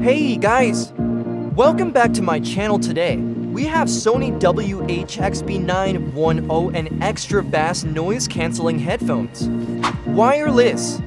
Hey guys! Welcome back to my channel today. We have Sony WH-XB910N extra bass noise cancelling headphones. Wireless.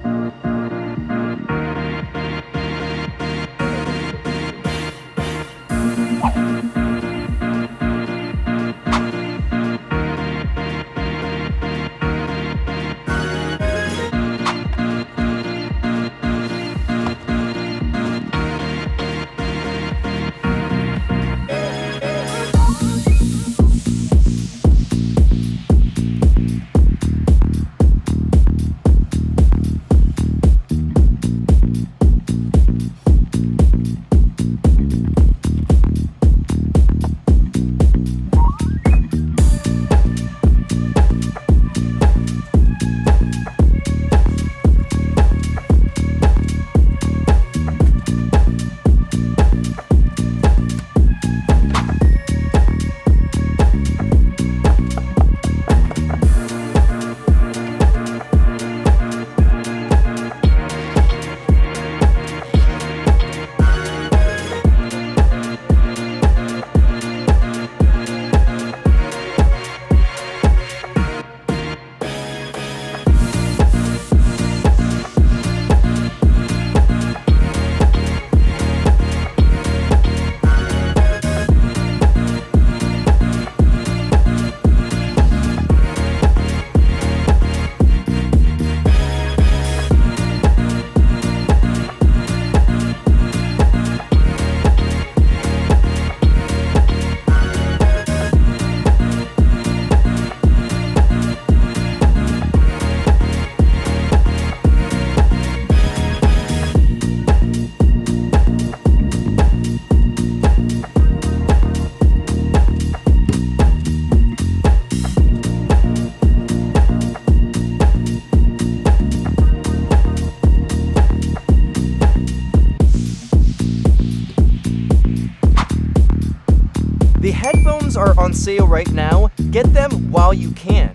The headphones are on sale right now. Get them while you can.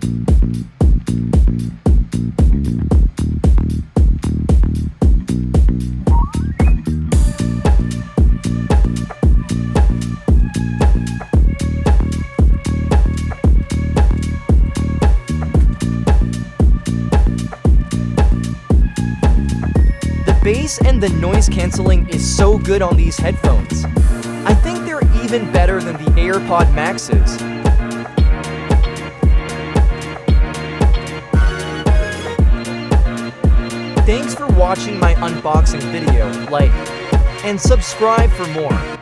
The bass and the noise cancelling is so good on these headphones. I think they're even better than the AirPod Maxes. Thanks for watching my unboxing video. Like and subscribe for more.